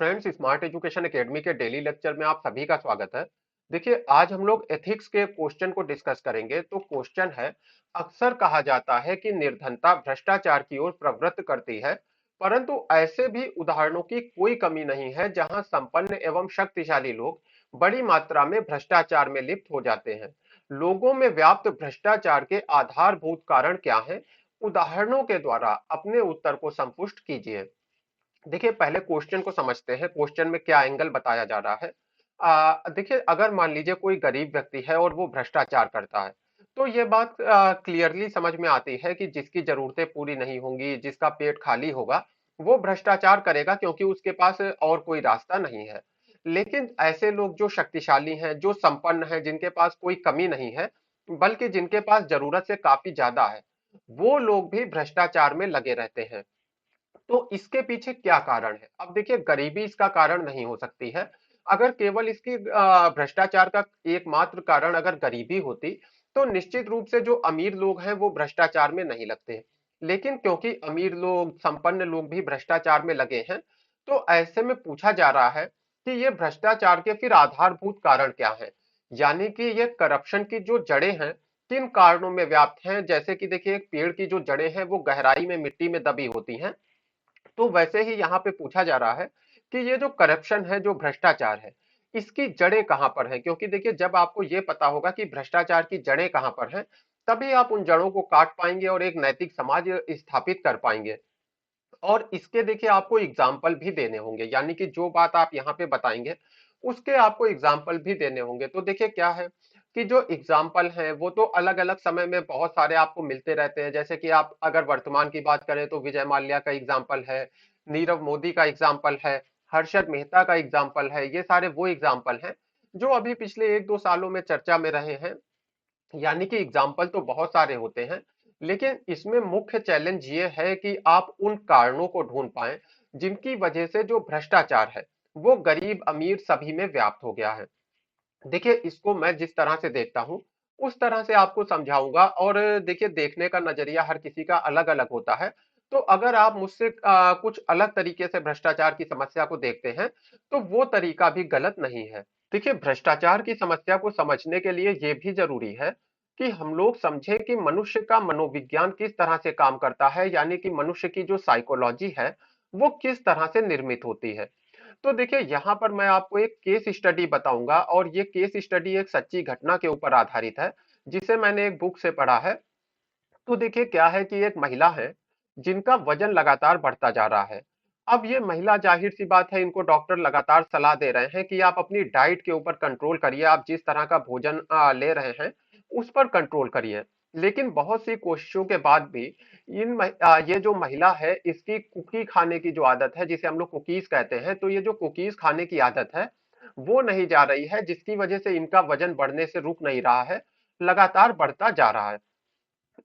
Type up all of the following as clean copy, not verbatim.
Friends, smart education academy के daily lecture में आप सभी का स्वागत है। देखिए, आज हम लोग एथिक्स के क्वेश्चन को डिस्कस करेंगे। तो क्वेश्चन है, अक्सर कहा जाता है कि निर्धनता भ्रष्टाचार की ओर प्रवृत्त करती है, परंतु ऐसे भी उदाहरणों की कोई कमी नहीं है जहां संपन्न एवं शक्तिशाली लोग बड़ी मात्रा में भ्रष्टाचार में लिप्त हो जाते हैं। लोगों में व्याप्त भ्रष्टाचार के आधारभूत कारण क्या है? उदाहरणों के द्वारा अपने उत्तर को संपुष्ट कीजिए। देखिए, पहले क्वेश्चन को समझते हैं। क्वेश्चन में क्या एंगल बताया जा रहा है। देखिए, अगर मान लीजिए कोई गरीब व्यक्ति है और वो भ्रष्टाचार करता है, तो ये बात क्लियरली समझ में आती है कि जिसकी जरूरतें पूरी नहीं होंगी, जिसका पेट खाली होगा, वो भ्रष्टाचार करेगा क्योंकि उसके पास और कोई रास्ता नहीं है। लेकिन ऐसे लोग जो शक्तिशाली हैं, जो संपन्न हैं, जिनके पास कोई कमी नहीं है, बल्कि जिनके पास जरूरत से काफी ज्यादा है, वो लोग भी भ्रष्टाचार में लगे रहते हैं। तो इसके पीछे क्या कारण है? अब देखिए, गरीबी इसका कारण नहीं हो सकती है। अगर केवल इसकी भ्रष्टाचार का एकमात्र कारण अगर गरीबी होती, तो निश्चित रूप से जो अमीर लोग हैं वो भ्रष्टाचार में नहीं लगते। लेकिन क्योंकि अमीर लोग, संपन्न लोग भी भ्रष्टाचार में लगे हैं, तो ऐसे में पूछा जा रहा है कि ये भ्रष्टाचार के फिर आधारभूत कारण क्या है। यानी कि ये करप्शन की जो जड़ें हैं, किन कारणों में व्याप्त हैं। जैसे कि देखिए, एक पेड़ की जो जड़ें हैं वो गहराई में मिट्टी में दबी होती हैं, तो वैसे ही यहाँ पे पूछा जा रहा है कि ये जो करप्शन है, जो भ्रष्टाचार है, इसकी जड़ें कहाँ पर है। क्योंकि देखिए, जब आपको ये पता होगा कि भ्रष्टाचार की जड़ें कहाँ पर हैं, तभी आप उन जड़ों को काट पाएंगे और एक नैतिक समाज स्थापित कर पाएंगे। और इसके देखिए, आपको एग्जाम्पल भी देने होंगे। यानी कि जो बात आप यहाँ पे बताएंगे, उसके आपको एग्जाम्पल भी देने होंगे। तो देखिए, क्या है कि जो एग्जाम्पल हैं वो तो अलग अलग समय में बहुत सारे आपको मिलते रहते हैं। जैसे कि आप अगर वर्तमान की बात करें तो विजय माल्या का एग्जाम्पल है, नीरव मोदी का एग्जाम्पल है, हर्षद मेहता का एग्जाम्पल है। ये सारे वो एग्जाम्पल हैं जो अभी पिछले 1-2 सालों में चर्चा में रहे हैं। यानी कि एग्जाम्पल तो बहुत सारे होते हैं, लेकिन इसमें मुख्य चैलेंज ये है कि आप उन कारणों को ढूंढ पाएं जिनकी वजह से जो भ्रष्टाचार है वो गरीब अमीर सभी में व्याप्त हो गया है। देखिए, इसको मैं जिस तरह से देखता हूँ उस तरह से आपको समझाऊंगा। और देखिए, देखने का नजरिया हर किसी का अलग अलग होता है। तो अगर आप मुझसे कुछ अलग तरीके से भ्रष्टाचार की समस्या को देखते हैं, तो वो तरीका भी गलत नहीं है। देखिए, भ्रष्टाचार की समस्या को समझने के लिए ये भी जरूरी है कि हम लोग समझें कि मनुष्य का मनोविज्ञान किस तरह से काम करता है। यानी कि मनुष्य की जो साइकोलॉजी है वो किस तरह से निर्मित होती है। तो देखिए, यहाँ पर मैं आपको एक केस स्टडी बताऊंगा, और ये केस स्टडी एक सच्ची घटना के ऊपर आधारित है, जिसे मैंने एक बुक से पढ़ा है। तो देखिए, क्या है कि एक महिला है जिनका वजन लगातार बढ़ता जा रहा है। अब ये महिला, जाहिर सी बात है, इनको डॉक्टर लगातार सलाह दे रहे हैं कि आप अपनी डाइट के ऊपर कंट्रोल करिए, आप जिस तरह का भोजन ले रहे हैं उस पर कंट्रोल करिए। लेकिन बहुत सी कोशिशों के बाद भी ये जो महिला है, इसकी कुकी खाने की जो आदत है, जिसे हम लोग कुकीज कहते हैं, तो ये जो कुकीज खाने की आदत है वो नहीं जा रही है, जिसकी वजह से इनका वजन बढ़ने से रुक नहीं रहा है, लगातार बढ़ता जा रहा है।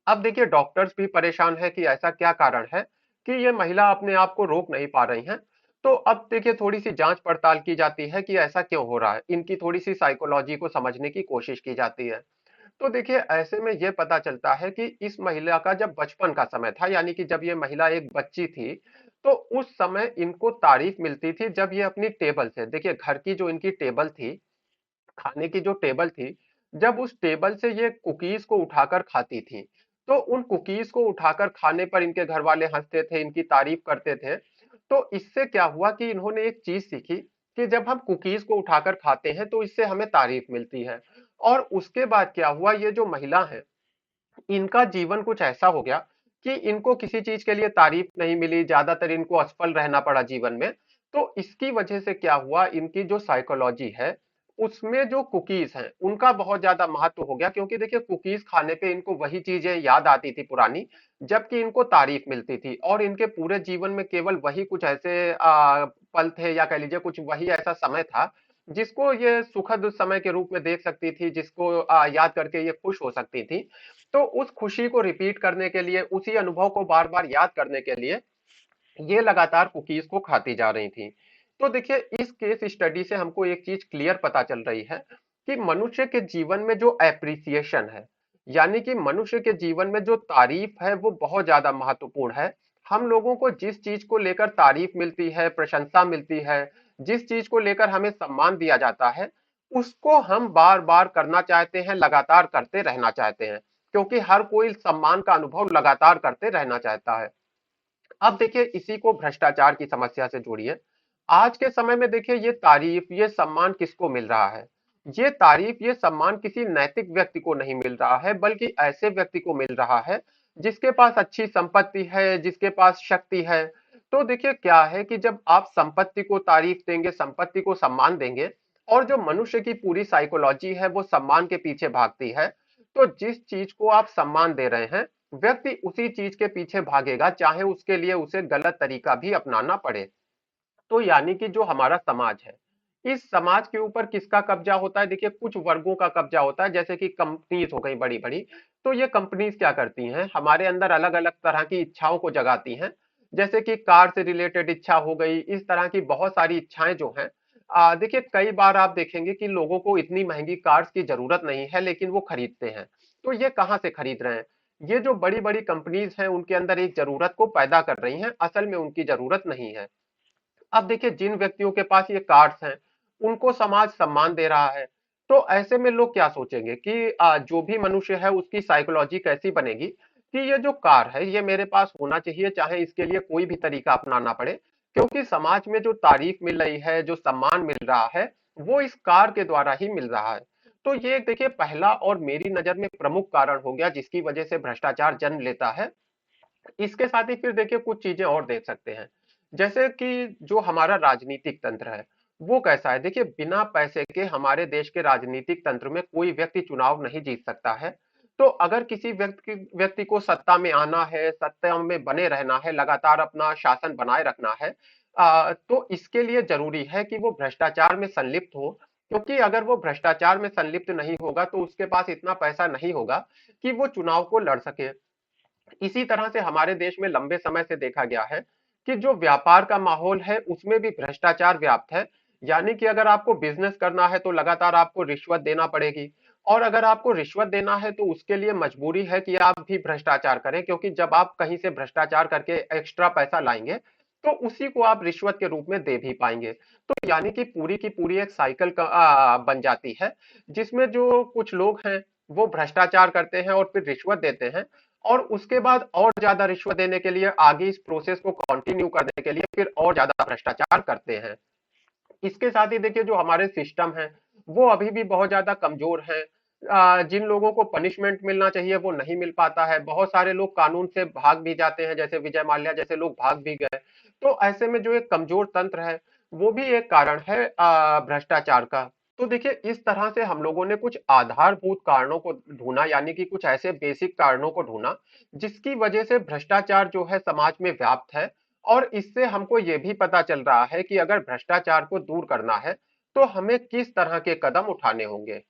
अब देखिए, डॉक्टर्स भी परेशान है कि ऐसा क्या कारण है कि ये महिला अपने आप को रोक नहीं पा रही हैं। तो अब देखिए, थोड़ी सी जांच पड़ताल की जाती है कि ऐसा क्यों हो रहा है, इनकी थोड़ी सी साइकोलॉजी को समझने की कोशिश की जाती है। तो देखिए, ऐसे में ये पता चलता है कि इस महिला का जब बचपन का समय था, यानी कि जब ये महिला एक बच्ची थी, तो उस समय इनको तारीफ मिलती थी जब ये अपनी टेबल से, देखिए घर की जो इनकी टेबल थी, खाने की जो टेबल थी, जब उस टेबल से ये कुकीज को उठाकर खाती थी, तो उन कुकीज को उठाकर खाने पर इनके घर वाले हंसते थे, इनकी तारीफ करते थे। तो इससे क्या हुआ कि इन्होंने एक चीज सीखी कि जब हम कुकीज को उठाकर खाते हैं तो इससे हमें तारीफ मिलती है। और उसके बाद क्या हुआ, ये जो महिला है, इनका जीवन कुछ ऐसा हो गया कि इनको किसी चीज के लिए तारीफ नहीं मिली, ज्यादातर इनको असफल रहना पड़ा जीवन में। तो इसकी वजह से क्या हुआ, इनकी जो साइकोलॉजी है उसमें जो कुकीज हैं उनका बहुत ज्यादा महत्व हो गया। क्योंकि देखिए, कुकीज खाने पे इनको वही चीजें याद आती थी पुरानी, जबकि इनको तारीफ मिलती थी। और इनके पूरे जीवन में केवल वही कुछ ऐसे पल थे, या कह लीजिए कुछ वही ऐसा समय था जिसको ये सुखद समय के रूप में देख सकती थी, जिसको याद करके ये खुश हो सकती थी। तो उस खुशी को रिपीट करने के लिए, उसी अनुभव को बार बार याद करने के लिए ये लगातार कुकीज को खाती जा रही थी। तो देखिए, इस केस स्टडी से हमको एक चीज क्लियर पता चल रही है कि मनुष्य के जीवन में जो एप्रिसिएशन है, यानी कि मनुष्य के जीवन में जो तारीफ है, वो बहुत ज्यादा महत्वपूर्ण है। हम लोगों को जिस चीज को लेकर तारीफ मिलती है, प्रशंसा मिलती है, जिस चीज को लेकर हमें सम्मान दिया जाता है, उसको हम बार बार करना चाहते हैं, लगातार करते रहना चाहते हैं, क्योंकि हर कोई सम्मान का अनुभव लगातार करते रहना चाहता है। अब देखिए इसी को भ्रष्टाचार की समस्या से जोड़िए। आज के समय में देखिए ये तारीफ, ये सम्मान किसको मिल रहा है? ये तारीफ, ये सम्मान किसी नैतिक व्यक्ति को नहीं मिल रहा है, बल्कि ऐसे व्यक्ति को मिल रहा है जिसके पास अच्छी संपत्ति है, जिसके पास शक्ति है। तो देखिए क्या है कि जब आप संपत्ति को तारीफ देंगे, संपत्ति को सम्मान देंगे, और जो मनुष्य की पूरी साइकोलॉजी है वो सम्मान के पीछे भागती है, तो जिस चीज को आप सम्मान दे रहे हैं, व्यक्ति उसी चीज के पीछे भागेगा, चाहे उसके लिए उसे गलत तरीका भी अपनाना पड़े। तो यानी कि जो हमारा समाज है, इस समाज के ऊपर किसका कब्जा होता है? देखिए कुछ वर्गों का कब्जा होता है, जैसे कि कंपनीज हो गई बड़ी बड़ी। तो ये कंपनीज क्या करती हैं, हमारे अंदर अलग अलग तरह की इच्छाओं को जगाती हैं। जैसे कि कार से रिलेटेड इच्छा हो गई, इस तरह की बहुत सारी इच्छाएं जो हैं। देखिए कई बार आप देखेंगे कि लोगों को इतनी महंगी कार्स की जरूरत नहीं है, लेकिन वो खरीदते हैं। तो ये कहाँ से खरीद रहे हैं? ये जो बड़ी बड़ी कंपनीज हैं उनके अंदर एक जरूरत को पैदा कर रही हैं, असल में उनकी जरूरत नहीं है। अब देखिए जिन व्यक्तियों के पास ये कार्ड्स हैं, उनको समाज सम्मान दे रहा है। तो ऐसे में लोग क्या सोचेंगे कि जो भी मनुष्य है उसकी साइकोलॉजी कैसी बनेगी कि ये जो कार है ये मेरे पास होना चाहिए, चाहे इसके लिए कोई भी तरीका अपनाना पड़े, क्योंकि समाज में जो तारीफ मिल रही है, जो सम्मान मिल रहा है, वो इस कार के द्वारा ही मिल रहा है। तो ये देखिए पहला और मेरी नजर में प्रमुख कारण हो गया जिसकी वजह से भ्रष्टाचार जन्म लेता है। इसके साथ ही फिर देखिए कुछ चीजें और देख सकते हैं, जैसे कि जो हमारा राजनीतिक तंत्र है वो कैसा है। देखिए बिना पैसे के हमारे देश के राजनीतिक तंत्र में कोई व्यक्ति चुनाव नहीं जीत सकता है। तो अगर किसी व्यक्ति को सत्ता में आना है, सत्ता में बने रहना है, लगातार अपना शासन बनाए रखना है, तो इसके लिए जरूरी है कि वो भ्रष्टाचार में संलिप्त हो, क्योंकि अगर वो भ्रष्टाचार में संलिप्त नहीं होगा तो उसके पास इतना पैसा नहीं होगा कि वो चुनाव को लड़ सके। इसी तरह से हमारे देश में लंबे समय से देखा गया है कि जो व्यापार का माहौल है उसमें भी भ्रष्टाचार व्याप्त है। यानी कि अगर आपको बिजनेस करना है तो लगातार आपको रिश्वत देना पड़ेगी, और अगर आपको रिश्वत देना है तो उसके लिए मजबूरी है कि आप भी भ्रष्टाचार करें, क्योंकि जब आप कहीं से भ्रष्टाचार करके एक्स्ट्रा पैसा लाएंगे तो उसी को आप रिश्वत के रूप में दे भी पाएंगे। तो यानी कि पूरी की पूरी एक साइकिल बन जाती है, जिसमें जो कुछ लोग हैं वो भ्रष्टाचार करते हैं और फिर रिश्वत देते हैं, और उसके बाद और ज्यादा रिश्वत देने के लिए, आगे इस प्रोसेस को कंटिन्यू करने के लिए फिर और ज्यादा भ्रष्टाचार करते हैं। इसके साथ ही देखिए जो हमारे सिस्टम है वो अभी भी बहुत ज्यादा कमजोर है। जिन लोगों को पनिशमेंट मिलना चाहिए वो नहीं मिल पाता है, बहुत सारे लोग कानून से भाग भी जाते हैं, जैसे विजय माल्या जैसे लोग भाग भी गए। तो ऐसे में जो एक कमजोर तंत्र है वो भी एक कारण है भ्रष्टाचार का। तो देखिए इस तरह से हम लोगों ने कुछ आधारभूत कारणों को ढूंढा, यानी कि कुछ ऐसे बेसिक कारणों को ढूंढा जिसकी वजह से भ्रष्टाचार जो है समाज में व्याप्त है। और इससे हमको ये भी पता चल रहा है कि अगर भ्रष्टाचार को दूर करना है तो हमें किस तरह के कदम उठाने होंगे।